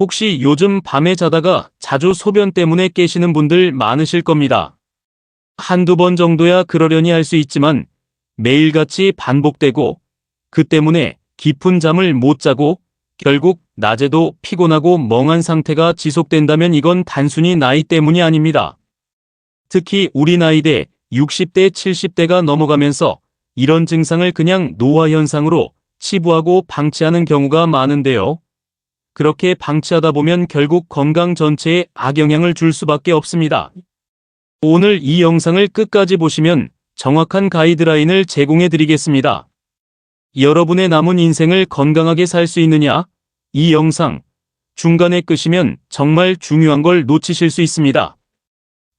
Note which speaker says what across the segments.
Speaker 1: 혹시 요즘 밤에 자다가 자주 소변 때문에 깨시는 분들 많으실 겁니다. 한두 번 정도야 그러려니 할 수 있지만 매일같이 반복되고 그 때문에 깊은 잠을 못 자고 결국 낮에도 피곤하고 멍한 상태가 지속된다면 이건 단순히 나이 때문이 아닙니다. 특히 우리 나이대 60대, 70대가 넘어가면서 이런 증상을 그냥 노화 현상으로 치부하고 방치하는 경우가 많은데요. 그렇게 방치하다 보면 결국 건강 전체에 악영향을 줄 수밖에 없습니다. 오늘 이 영상을 끝까지 보시면 정확한 가이드라인을 제공해 드리겠습니다. 여러분의 남은 인생을 건강하게 살 수 있느냐? 이 영상 중간에 끄시면 정말 중요한 걸 놓치실 수 있습니다.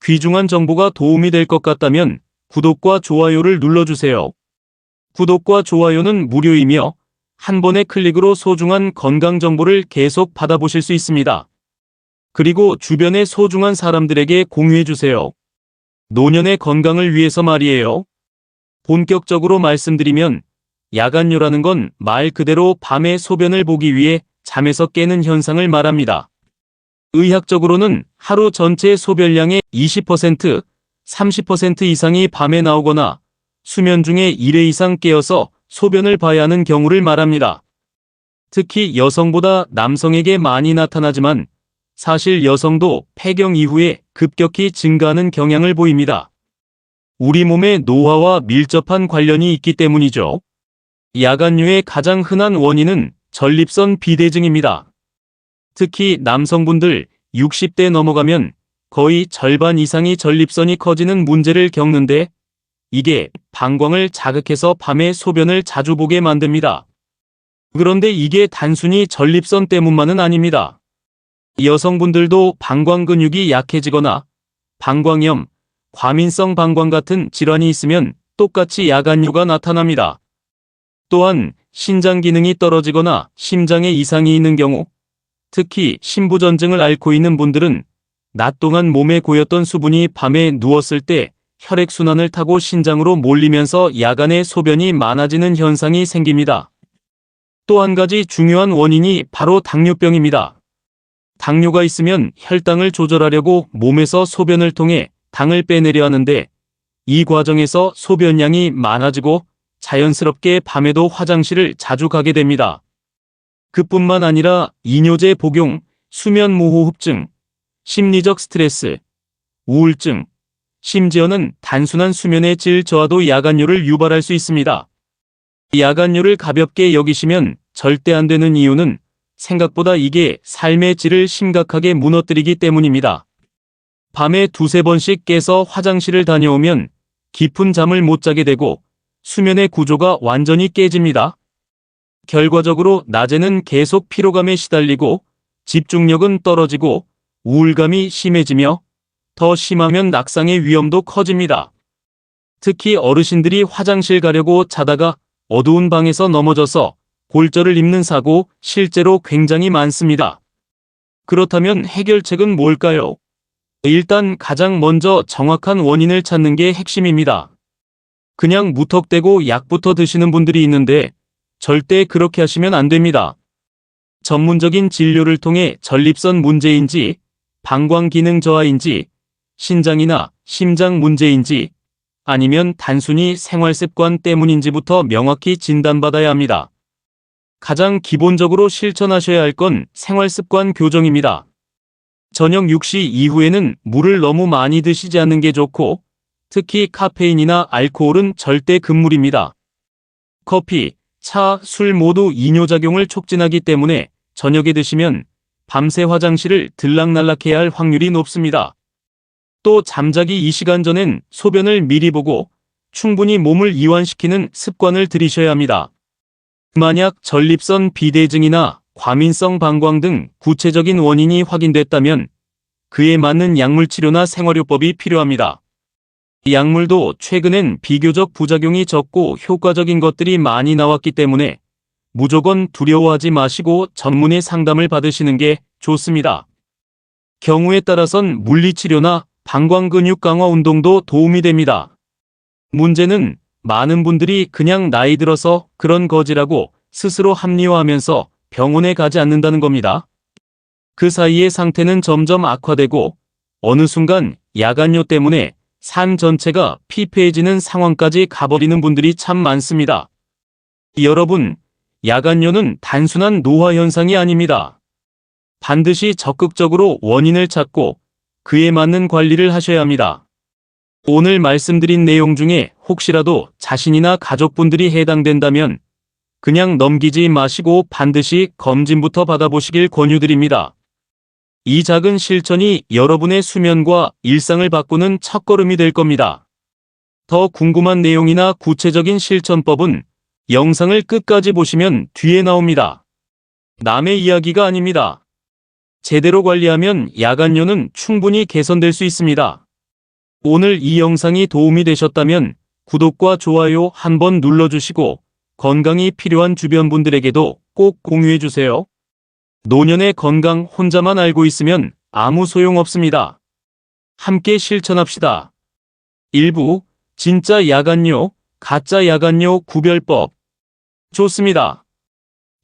Speaker 1: 귀중한 정보가 도움이 될 것 같다면 구독과 좋아요를 눌러주세요. 구독과 좋아요는 무료이며 한 번의 클릭으로 소중한 건강 정보를 계속 받아보실 수 있습니다. 그리고 주변의 소중한 사람들에게 공유해주세요. 노년의 건강을 위해서 말이에요. 본격적으로 말씀드리면 야간뇨라는 건 말 그대로 밤에 소변을 보기 위해 잠에서 깨는 현상을 말합니다. 의학적으로는 하루 전체 소변량의 20%, 30% 이상이 밤에 나오거나 수면 중에 1회 이상 깨어서 소변을 봐야 하는 경우를 말합니다. 특히 여성보다 남성에게 많이 나타나지만 사실 여성도 폐경 이후에 급격히 증가하는 경향을 보입니다. 우리 몸의 노화와 밀접한 관련이 있기 때문이죠. 야간뇨의 가장 흔한 원인은 전립선 비대증입니다. 특히 남성분들 60대 넘어가면 거의 절반 이상이 전립선이 커지는 문제를 겪는데 이게 방광을 자극해서 밤에 소변을 자주 보게 만듭니다. 그런데 이게 단순히 전립선 때문만은 아닙니다. 여성분들도 방광 근육이 약해지거나 방광염, 과민성 방광 같은 질환이 있으면 똑같이 야간뇨가 나타납니다. 또한 신장 기능이 떨어지거나 심장에 이상이 있는 경우, 특히 신부전증을 앓고 있는 분들은 낮 동안 몸에 고였던 수분이 밤에 누웠을 때 혈액순환을 타고 신장으로 몰리면서 야간에 소변이 많아지는 현상이 생깁니다. 또 한 가지 중요한 원인이 바로 당뇨병입니다. 당뇨가 있으면 혈당을 조절하려고 몸에서 소변을 통해 당을 빼내려 하는데 이 과정에서 소변량이 많아지고 자연스럽게 밤에도 화장실을 자주 가게 됩니다. 그뿐만 아니라 이뇨제 복용, 수면무호흡증, 심리적 스트레스, 우울증, 심지어는 단순한 수면의 질 저하도 야간뇨를 유발할 수 있습니다. 야간뇨를 가볍게 여기시면 절대 안 되는 이유는 생각보다 이게 삶의 질을 심각하게 무너뜨리기 때문입니다. 밤에 두세 번씩 깨서 화장실을 다녀오면 깊은 잠을 못 자게 되고 수면의 구조가 완전히 깨집니다. 결과적으로 낮에는 계속 피로감에 시달리고 집중력은 떨어지고 우울감이 심해지며 더 심하면 낙상의 위험도 커집니다. 특히 어르신들이 화장실 가려고 자다가 어두운 방에서 넘어져서 골절을 입는 사고 실제로 굉장히 많습니다. 그렇다면 해결책은 뭘까요? 일단 가장 먼저 정확한 원인을 찾는 게 핵심입니다. 그냥 무턱대고 약부터 드시는 분들이 있는데 절대 그렇게 하시면 안 됩니다. 전문적인 진료를 통해 전립선 문제인지, 방광 기능 저하인지, 신장이나 심장 문제인지, 아니면 단순히 생활습관 때문인지부터 명확히 진단받아야 합니다. 가장 기본적으로 실천하셔야 할 건 생활습관 교정입니다. 저녁 6시 이후에는 물을 너무 많이 드시지 않는 게 좋고 특히 카페인이나 알코올은 절대 금물입니다. 커피, 차, 술 모두 이뇨작용을 촉진하기 때문에 저녁에 드시면 밤새 화장실을 들락날락해야 할 확률이 높습니다. 또 잠자기 2시간 전엔 소변을 미리 보고 충분히 몸을 이완시키는 습관을 들이셔야 합니다. 만약 전립선 비대증이나 과민성 방광 등 구체적인 원인이 확인됐다면 그에 맞는 약물 치료나 생활요법이 필요합니다. 약물도 최근엔 비교적 부작용이 적고 효과적인 것들이 많이 나왔기 때문에 무조건 두려워하지 마시고 전문의 상담을 받으시는 게 좋습니다. 경우에 따라선 물리치료나 방광근육 강화 운동도 도움이 됩니다. 문제는 많은 분들이 그냥 나이 들어서 그런 거지라고 스스로 합리화하면서 병원에 가지 않는다는 겁니다. 그 사이에 상태는 점점 악화되고 어느 순간 야간뇨 때문에 산 전체가 피폐해지는 상황까지 가버리는 분들이 참 많습니다. 여러분, 야간뇨는 단순한 노화 현상이 아닙니다. 반드시 적극적으로 원인을 찾고 그에 맞는 관리를 하셔야 합니다. 오늘 말씀드린 내용 중에 혹시라도 자신이나 가족분들이 해당된다면 그냥 넘기지 마시고 반드시 검진부터 받아보시길 권유드립니다. 이 작은 실천이 여러분의 수면과 일상을 바꾸는 첫걸음이 될 겁니다. 더 궁금한 내용이나 구체적인 실천법은 영상을 끝까지 보시면 뒤에 나옵니다. 남의 이야기가 아닙니다. 제대로 관리하면 야간뇨는 충분히 개선될 수 있습니다. 오늘 이 영상이 도움이 되셨다면 구독과 좋아요 한번 눌러주시고 건강이 필요한 주변 분들에게도 꼭 공유해주세요. 노년의 건강 혼자만 알고 있으면 아무 소용없습니다. 함께 실천합시다. 1부 진짜 야간뇨, 가짜 야간뇨 구별법. 좋습니다.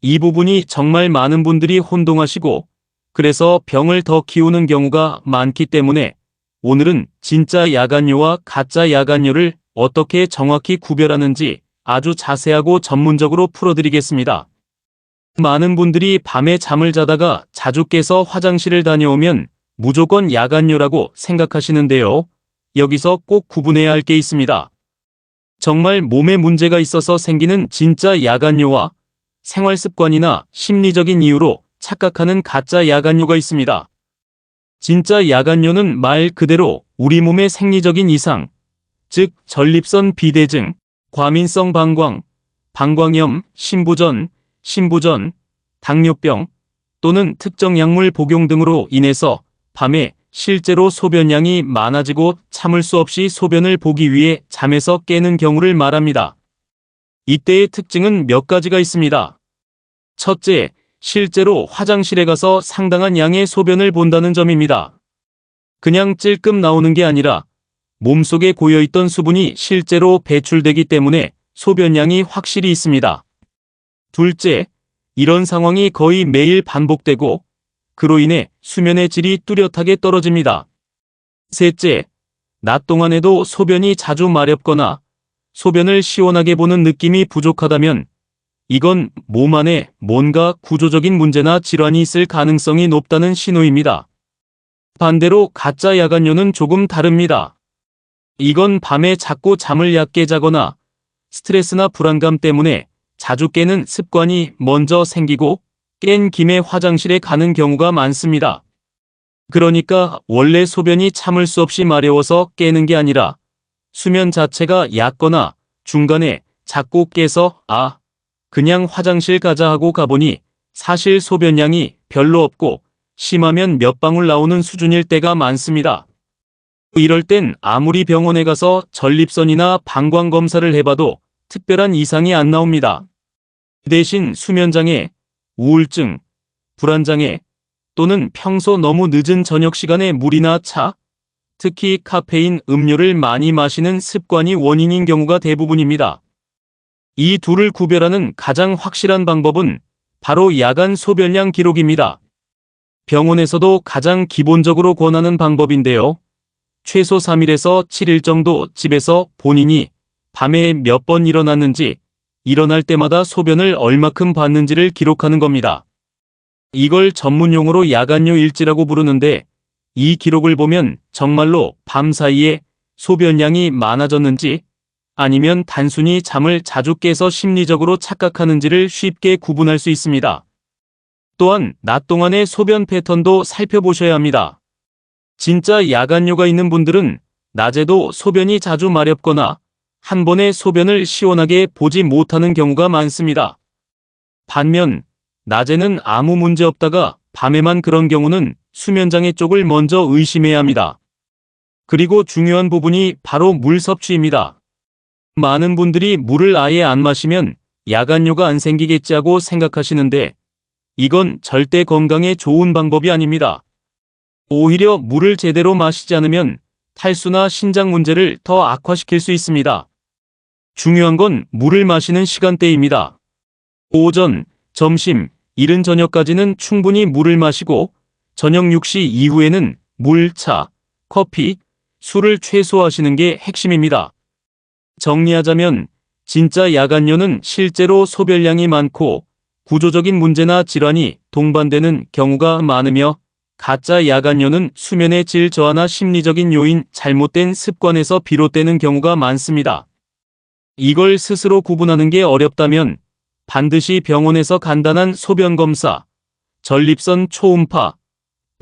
Speaker 1: 이 부분이 정말 많은 분들이 혼동하시고 그래서 병을 더 키우는 경우가 많기 때문에 오늘은 진짜 야간뇨와 가짜 야간뇨를 어떻게 정확히 구별하는지 아주 자세하고 전문적으로 풀어드리겠습니다. 많은 분들이 밤에 잠을 자다가 자주 깨서 화장실을 다녀오면 무조건 야간뇨라고 생각하시는데요. 여기서 꼭 구분해야 할 게 있습니다. 정말 몸에 문제가 있어서 생기는 진짜 야간뇨와 생활습관이나 심리적인 이유로 착각하는 가짜 야간뇨가 있습니다. 진짜 야간뇨는 말 그대로 우리 몸의 생리적인 이상, 즉 전립선 비대증, 과민성 방광, 방광염, 신부전, 당뇨병 또는 특정 약물 복용 등으로 인해서 밤에 실제로 소변량이 많아지고 참을 수 없이 소변을 보기 위해 잠에서 깨는 경우를 말합니다. 이때의 특징은 몇 가지가 있습니다. 첫째, 실제로 화장실에 가서 상당한 양의 소변을 본다는 점입니다. 그냥 찔끔 나오는 게 아니라 몸속에 고여있던 수분이 실제로 배출되기 때문에 소변량이 확실히 있습니다. 둘째, 이런 상황이 거의 매일 반복되고 그로 인해 수면의 질이 뚜렷하게 떨어집니다. 셋째, 낮 동안에도 소변이 자주 마렵거나 소변을 시원하게 보는 느낌이 부족하다면 이건 몸 안에 뭔가 구조적인 문제나 질환이 있을 가능성이 높다는 신호입니다. 반대로 가짜 야간뇨는 조금 다릅니다. 이건 밤에 자꾸 잠을 얕게 자거나 스트레스나 불안감 때문에 자주 깨는 습관이 먼저 생기고 깬 김에 화장실에 가는 경우가 많습니다. 그러니까 원래 소변이 참을 수 없이 마려워서 깨는 게 아니라 수면 자체가 얕거나 중간에 자꾸 깨서 그냥 화장실 가자 하고 가보니 사실 소변량이 별로 없고 심하면 몇 방울 나오는 수준일 때가 많습니다. 이럴 땐 아무리 병원에 가서 전립선이나 방광 검사를 해봐도 특별한 이상이 안 나옵니다. 대신 수면장애, 우울증, 불안장애 또는 평소 너무 늦은 저녁 시간에 물이나 차, 특히 카페인 음료를 많이 마시는 습관이 원인인 경우가 대부분입니다. 이 둘을 구별하는 가장 확실한 방법은 바로 야간 소변량 기록입니다. 병원에서도 가장 기본적으로 권하는 방법인데요. 최소 3일에서 7일 정도 집에서 본인이 밤에 몇 번 일어났는지, 일어날 때마다 소변을 얼마큼 봤는지를 기록하는 겁니다. 이걸 전문 용어로 야간뇨 일지라고 부르는데 이 기록을 보면 정말로 밤 사이에 소변량이 많아졌는지 아니면 단순히 잠을 자주 깨서 심리적으로 착각하는지를 쉽게 구분할 수 있습니다. 또한 낮 동안의 소변 패턴도 살펴보셔야 합니다. 진짜 야간뇨가 있는 분들은 낮에도 소변이 자주 마렵거나 한 번에 소변을 시원하게 보지 못하는 경우가 많습니다. 반면 낮에는 아무 문제 없다가 밤에만 그런 경우는 수면장애 쪽을 먼저 의심해야 합니다. 그리고 중요한 부분이 바로 물 섭취입니다. 많은 분들이 물을 아예 안 마시면 야간뇨가 안 생기겠지 하고 생각하시는데 이건 절대 건강에 좋은 방법이 아닙니다. 오히려 물을 제대로 마시지 않으면 탈수나 신장 문제를 더 악화시킬 수 있습니다. 중요한 건 물을 마시는 시간대입니다. 오전, 점심, 이른 저녁까지는 충분히 물을 마시고 저녁 6시 이후에는 물, 차, 커피, 술을 최소화하시는 게 핵심입니다. 정리하자면 진짜 야간뇨는 실제로 소변량이 많고 구조적인 문제나 질환이 동반되는 경우가 많으며, 가짜 야간뇨는 수면의 질 저하나 심리적인 요인, 잘못된 습관에서 비롯되는 경우가 많습니다. 이걸 스스로 구분하는 게 어렵다면 반드시 병원에서 간단한 소변 검사, 전립선 초음파,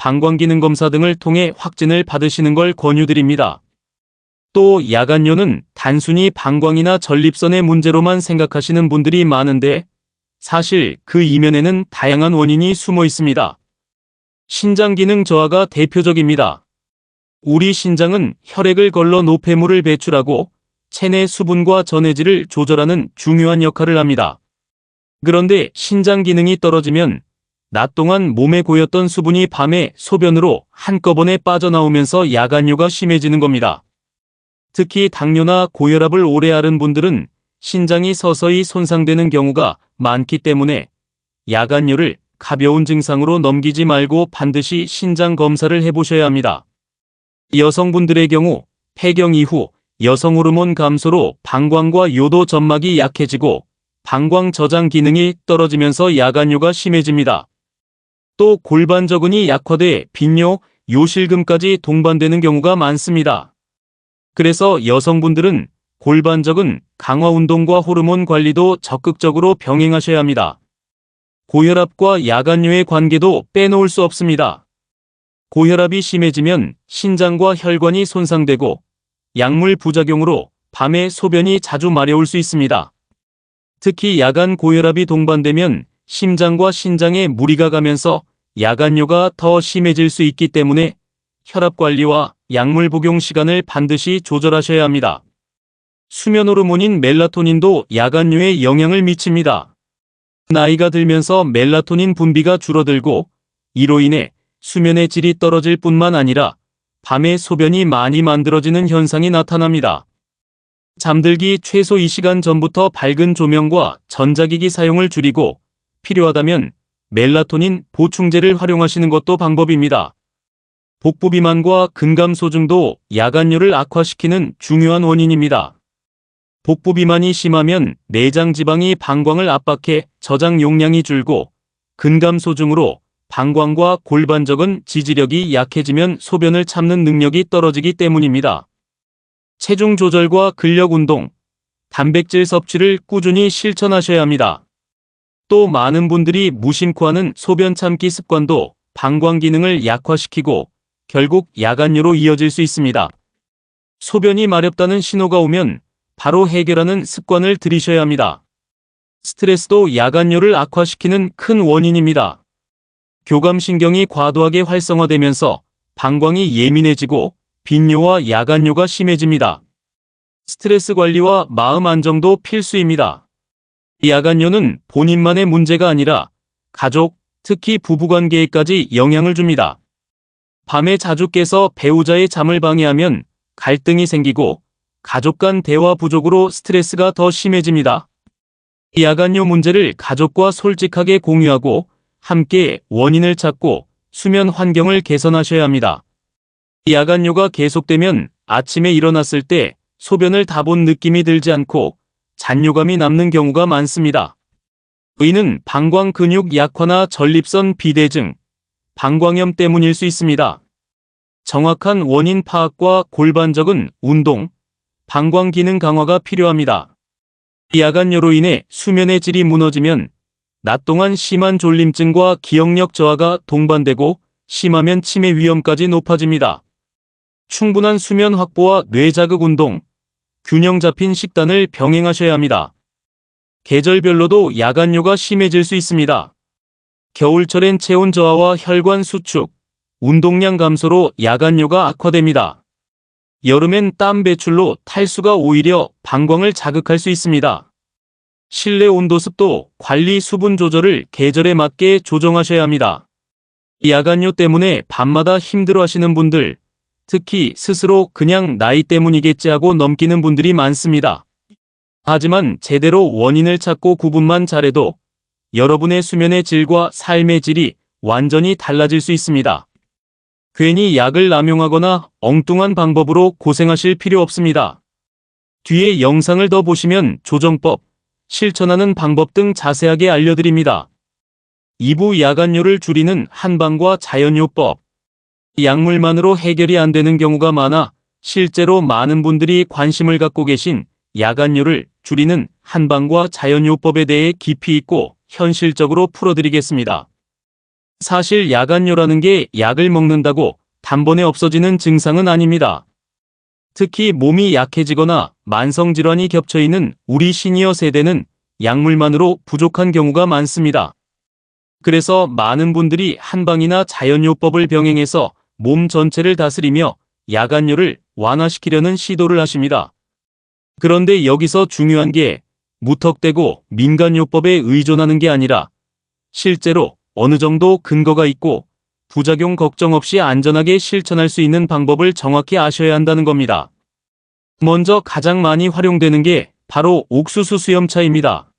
Speaker 1: 방광기능 검사 등을 통해 확진을 받으시는 걸 권유드립니다. 또 야간뇨는 단순히 방광이나 전립선의 문제로만 생각하시는 분들이 많은데, 사실 그 이면에는 다양한 원인이 숨어 있습니다. 신장 기능 저하가 대표적입니다. 우리 신장은 혈액을 걸러 노폐물을 배출하고 체내 수분과 전해질을 조절하는 중요한 역할을 합니다. 그런데 신장 기능이 떨어지면 낮 동안 몸에 고였던 수분이 밤에 소변으로 한꺼번에 빠져나오면서 야간뇨가 심해지는 겁니다. 특히 당뇨나 고혈압을 오래 앓은 분들은 신장이 서서히 손상되는 경우가 많기 때문에 야간뇨를 가벼운 증상으로 넘기지 말고 반드시 신장 검사를 해보셔야 합니다. 여성분들의 경우 폐경 이후 여성 호르몬 감소로 방광과 요도 점막이 약해지고 방광 저장 기능이 떨어지면서 야간뇨가 심해집니다. 또 골반저근이 약화돼 빈뇨, 요실금까지 동반되는 경우가 많습니다. 그래서 여성분들은 골반저근 강화 운동과 호르몬 관리도 적극적으로 병행하셔야 합니다. 고혈압과 야간뇨의 관계도 빼놓을 수 없습니다. 고혈압이 심해지면 신장과 혈관이 손상되고 약물 부작용으로 밤에 소변이 자주 마려울 수 있습니다. 특히 야간 고혈압이 동반되면 심장과 신장에 무리가 가면서 야간뇨가 더 심해질 수 있기 때문에 혈압 관리와 약물 복용 시간을 반드시 조절하셔야 합니다. 수면 호르몬인 멜라토닌도 야간뇨에 영향을 미칩니다. 나이가 들면서 멜라토닌 분비가 줄어들고 이로 인해 수면의 질이 떨어질 뿐만 아니라 밤에 소변이 많이 만들어지는 현상이 나타납니다. 잠들기 최소 2시간 전부터 밝은 조명과 전자기기 사용을 줄이고 필요하다면 멜라토닌 보충제를 활용하시는 것도 방법입니다. 복부 비만과 근감소증도 야간뇨를 악화시키는 중요한 원인입니다. 복부 비만이 심하면 내장 지방이 방광을 압박해 저장 용량이 줄고, 근감소증으로 방광과 골반저근 지지력이 약해지면 소변을 참는 능력이 떨어지기 때문입니다. 체중 조절과 근력 운동, 단백질 섭취를 꾸준히 실천하셔야 합니다. 또 많은 분들이 무심코 하는 소변 참기 습관도 방광 기능을 약화시키고 결국 야간뇨로 이어질 수 있습니다. 소변이 마렵다는 신호가 오면 바로 해결하는 습관을 들이셔야 합니다. 스트레스도 야간뇨를 악화시키는 큰 원인입니다. 교감신경이 과도하게 활성화되면서 방광이 예민해지고 빈뇨와 야간뇨가 심해집니다. 스트레스 관리와 마음 안정도 필수입니다. 야간뇨는 본인만의 문제가 아니라 가족, 특히 부부관계에까지 영향을 줍니다. 밤에 자주 깨서 배우자의 잠을 방해하면 갈등이 생기고 가족 간 대화 부족으로 스트레스가 더 심해집니다. 야간뇨 문제를 가족과 솔직하게 공유하고 함께 원인을 찾고 수면 환경을 개선하셔야 합니다. 야간뇨가 계속되면 아침에 일어났을 때 소변을 다 본 느낌이 들지 않고 잔뇨감이 남는 경우가 많습니다. 이는 방광 근육 약화나 전립선 비대증, 방광염 때문일 수 있습니다. 정확한 원인 파악과 골반적인 운동, 방광 기능 강화가 필요합니다. 야간뇨로 인해 수면의 질이 무너지면 낮 동안 심한 졸림증과 기억력 저하가 동반되고 심하면 치매 위험까지 높아집니다. 충분한 수면 확보와 뇌자극 운동, 균형 잡힌 식단을 병행하셔야 합니다. 계절별로도 야간뇨가 심해질 수 있습니다. 겨울철엔 체온 저하와 혈관 수축, 운동량 감소로 야간뇨가 악화됩니다. 여름엔 땀 배출로 탈수가 오히려 방광을 자극할 수 있습니다. 실내 온도 습도 관리 수분 조절을 계절에 맞게 조정하셔야 합니다. 야간뇨 때문에 밤마다 힘들어하시는 분들, 특히 스스로 그냥 나이 때문이겠지 하고 넘기는 분들이 많습니다. 하지만 제대로 원인을 찾고 구분만 잘해도 여러분의 수면의 질과 삶의 질이 완전히 달라질 수 있습니다. 괜히 약을 남용하거나 엉뚱한 방법으로 고생하실 필요 없습니다. 뒤에 영상을 더 보시면 조정법, 실천하는 방법 등 자세하게 알려드립니다. 2부 야간뇨를 줄이는 한방과 자연요법. 약물만으로 해결이 안 되는 경우가 많아 실제로 많은 분들이 관심을 갖고 계신 야간뇨를 줄이는 한방과 자연요법에 대해 깊이 있고 현실적으로 풀어드리겠습니다. 사실 야간뇨라는 게 약을 먹는다고 단번에 없어지는 증상은 아닙니다. 특히 몸이 약해지거나 만성질환이 겹쳐있는 우리 시니어 세대는 약물만으로 부족한 경우가 많습니다. 그래서 많은 분들이 한방이나 자연요법을 병행해서 몸 전체를 다스리며 야간뇨를 완화시키려는 시도를 하십니다. 그런데 여기서 중요한 게 무턱대고 민간요법에 의존하는 게 아니라 실제로 어느 정도 근거가 있고 부작용 걱정 없이 안전하게 실천할 수 있는 방법을 정확히 아셔야 한다는 겁니다. 먼저 가장 많이 활용되는 게 바로 옥수수 수염차입니다.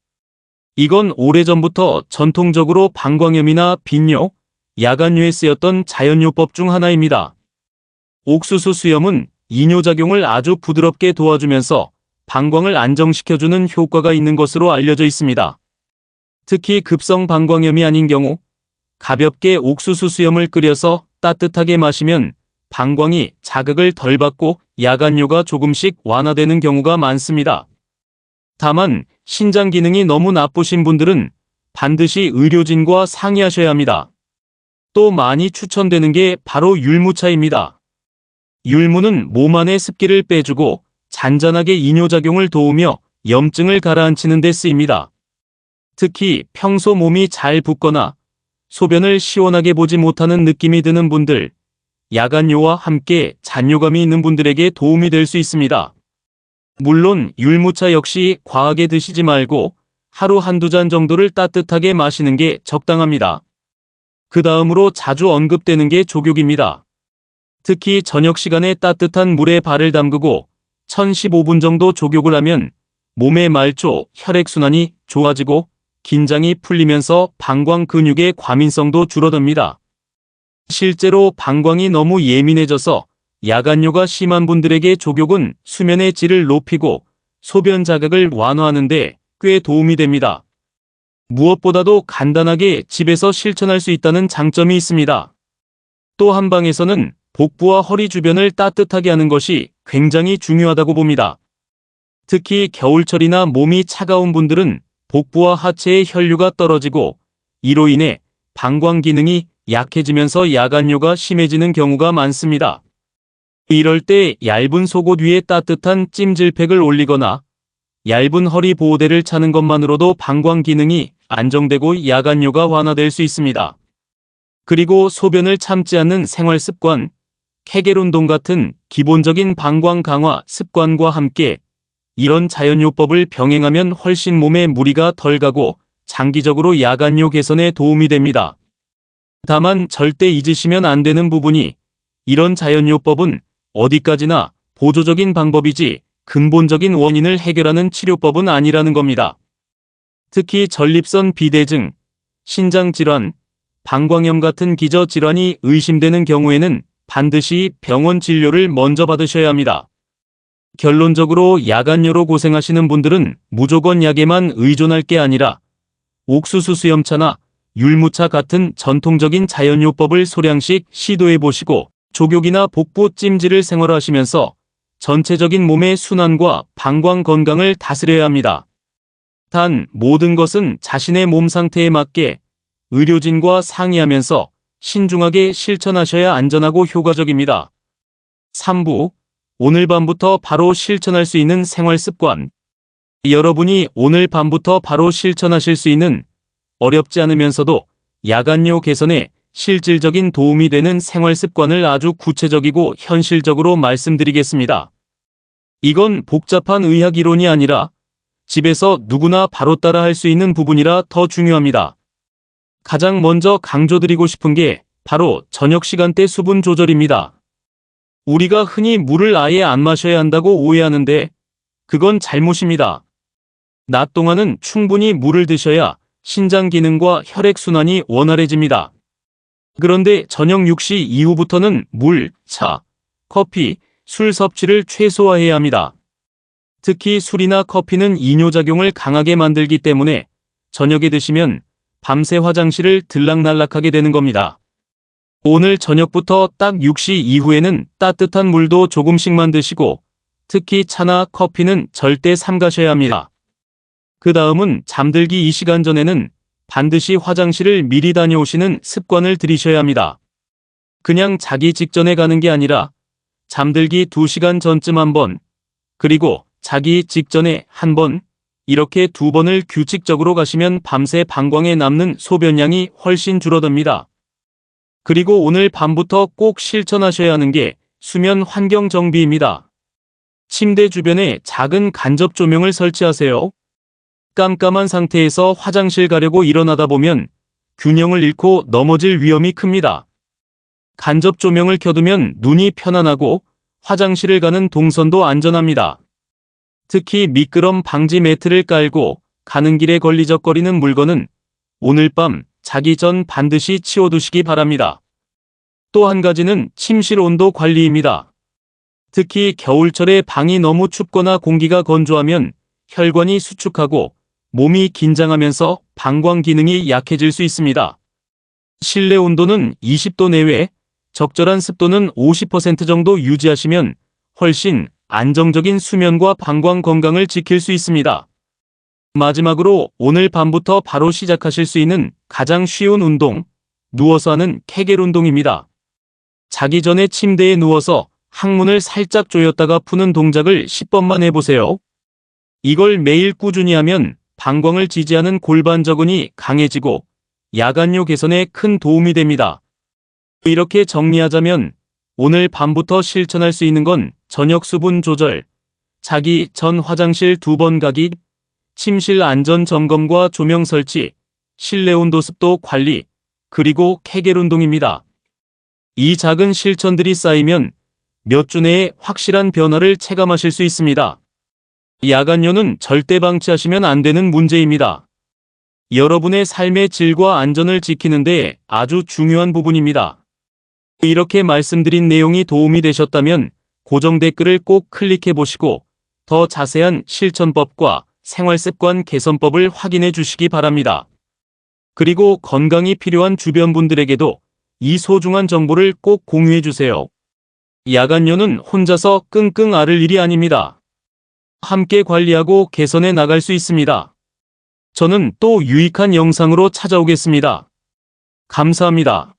Speaker 1: 이건 오래전부터 전통적으로 방광염이나 빈뇨, 야간뇨에 쓰였던 자연요법 중 하나입니다. 옥수수 수염은 이뇨작용을 아주 부드럽게 도와주면서 방광을 안정시켜주는 효과가 있는 것으로 알려져 있습니다. 특히 급성 방광염이 아닌 경우 가볍게 옥수수 수염을 끓여서 따뜻하게 마시면 방광이 자극을 덜 받고 야간뇨가 조금씩 완화되는 경우가 많습니다. 다만 신장 기능이 너무 나쁘신 분들은 반드시 의료진과 상의하셔야 합니다. 또 많이 추천되는 게 바로 율무차입니다. 율무는 몸 안의 습기를 빼주고 잔잔하게 이뇨작용을 도우며 염증을 가라앉히는 데 쓰입니다. 특히 평소 몸이 잘 붓거나 소변을 시원하게 보지 못하는 느낌이 드는 분들, 야간뇨와 함께 잔뇨감이 있는 분들에게 도움이 될 수 있습니다. 물론 율무차 역시 과하게 드시지 말고 하루 한두 잔 정도를 따뜻하게 마시는 게 적당합니다. 그 다음으로 자주 언급되는 게 족욕입니다. 특히 저녁 시간에 따뜻한 물에 발을 담그고 1015분 정도 족욕을 하면 몸의 말초, 혈액순환이 좋아지고 긴장이 풀리면서 방광 근육의 과민성도 줄어듭니다. 실제로 방광이 너무 예민해져서 야간뇨가 심한 분들에게 족욕은 수면의 질을 높이고 소변 자극을 완화하는 데 꽤 도움이 됩니다. 무엇보다도 간단하게 집에서 실천할 수 있다는 장점이 있습니다. 또 한방에서는 복부와 허리 주변을 따뜻하게 하는 것이 굉장히 중요하다고 봅니다. 특히 겨울철이나 몸이 차가운 분들은 복부와 하체의 혈류가 떨어지고 이로 인해 방광 기능이 약해지면서 야간뇨가 심해지는 경우가 많습니다. 이럴 때 얇은 속옷 위에 따뜻한 찜질팩을 올리거나 얇은 허리 보호대를 차는 것만으로도 방광 기능이 안정되고 야간뇨가 완화될 수 있습니다. 그리고 소변을 참지 않는 생활 습관, 케겔 운동 같은 기본적인 방광 강화 습관과 함께 이런 자연요법을 병행하면 훨씬 몸에 무리가 덜 가고 장기적으로 야간뇨 개선에 도움이 됩니다. 다만 절대 잊으시면 안 되는 부분이 이런 자연요법은 어디까지나 보조적인 방법이지 근본적인 원인을 해결하는 치료법은 아니라는 겁니다. 특히 전립선 비대증, 신장질환, 방광염 같은 기저질환이 의심되는 경우에는 반드시 병원 진료를 먼저 받으셔야 합니다. 결론적으로 야간뇨로 고생하시는 분들은 무조건 약에만 의존할 게 아니라 옥수수 수염차나 율무차 같은 전통적인 자연요법을 소량씩 시도해보시고 족욕이나 복부 찜질을 생활하시면서 전체적인 몸의 순환과 방광 건강을 다스려야 합니다. 단 모든 것은 자신의 몸 상태에 맞게 의료진과 상의하면서 신중하게 실천하셔야 안전하고 효과적입니다. 3부, 오늘 밤부터 바로 실천할 수 있는 생활 습관. 여러분이 오늘 밤부터 바로 실천하실 수 있는 어렵지 않으면서도 야간뇨 개선에 실질적인 도움이 되는 생활 습관을 아주 구체적이고 현실적으로 말씀드리겠습니다. 이건 복잡한 의학 이론이 아니라 집에서 누구나 바로 따라 할 수 있는 부분이라 더 중요합니다. 가장 먼저 강조드리고 싶은 게 바로 저녁 시간대 수분 조절입니다. 우리가 흔히 물을 아예 안 마셔야 한다고 오해하는데 그건 잘못입니다. 낮 동안은 충분히 물을 드셔야 신장 기능과 혈액순환이 원활해집니다. 그런데 저녁 6시 이후부터는 물, 차, 커피, 술 섭취를 최소화해야 합니다. 특히 술이나 커피는 이뇨작용을 강하게 만들기 때문에 저녁에 드시면 밤새 화장실을 들락날락하게 되는 겁니다. 오늘 저녁부터 딱 6시 이후에는 따뜻한 물도 조금씩만 드시고 특히 차나 커피는 절대 삼가셔야 합니다. 그 다음은 잠들기 2시간 전에는 반드시 화장실을 미리 다녀오시는 습관을 들이셔야 합니다. 그냥 자기 직전에 가는 게 아니라 잠들기 2시간 전쯤 한 번, 그리고 자기 직전에 한 번, 이렇게 2번을 규칙적으로 가시면 밤새 방광에 남는 소변량이 훨씬 줄어듭니다. 그리고 오늘 밤부터 꼭 실천하셔야 하는 게 수면 환경 정비입니다. 침대 주변에 작은 간접 조명을 설치하세요. 깜깜한 상태에서 화장실 가려고 일어나다 보면 균형을 잃고 넘어질 위험이 큽니다. 간접 조명을 켜두면 눈이 편안하고 화장실을 가는 동선도 안전합니다. 특히 미끄럼 방지 매트를 깔고 가는 길에 걸리적거리는 물건은 오늘 밤 자기 전 반드시 치워두시기 바랍니다. 또 한 가지는 침실 온도 관리입니다. 특히 겨울철에 방이 너무 춥거나 공기가 건조하면 혈관이 수축하고 몸이 긴장하면서 방광 기능이 약해질 수 있습니다. 실내 온도는 20도 내외, 적절한 습도는 50% 정도 유지하시면 훨씬 안정적인 수면과 방광 건강을 지킬 수 있습니다. 마지막으로 오늘 밤부터 바로 시작하실 수 있는 가장 쉬운 운동, 누워서 하는 케겔 운동입니다. 자기 전에 침대에 누워서 항문을 살짝 조였다가 푸는 동작을 10번만 해보세요. 이걸 매일 꾸준히 하면 방광을 지지하는 골반저근이 강해지고 야간뇨 개선에 큰 도움이 됩니다. 이렇게 정리하자면 오늘 밤부터 실천할 수 있는 건 저녁 수분 조절, 자기 전 화장실 2번 가기, 침실 안전 점검과 조명 설치, 실내 온도 습도 관리, 그리고 케겔 운동입니다. 이 작은 실천들이 쌓이면 몇 주 내에 확실한 변화를 체감하실 수 있습니다. 야간뇨는 절대 방치하시면 안 되는 문제입니다. 여러분의 삶의 질과 안전을 지키는 데 아주 중요한 부분입니다. 이렇게 말씀드린 내용이 도움이 되셨다면 고정 댓글을 꼭 클릭해 보시고 더 자세한 실천법과 생활습관 개선법을 확인해 주시기 바랍니다. 그리고 건강이 필요한 주변 분들에게도 이 소중한 정보를 꼭 공유해 주세요. 야간뇨는 혼자서 끙끙 앓을 일이 아닙니다. 함께 관리하고 개선해 나갈 수 있습니다. 저는 또 유익한 영상으로 찾아오겠습니다. 감사합니다.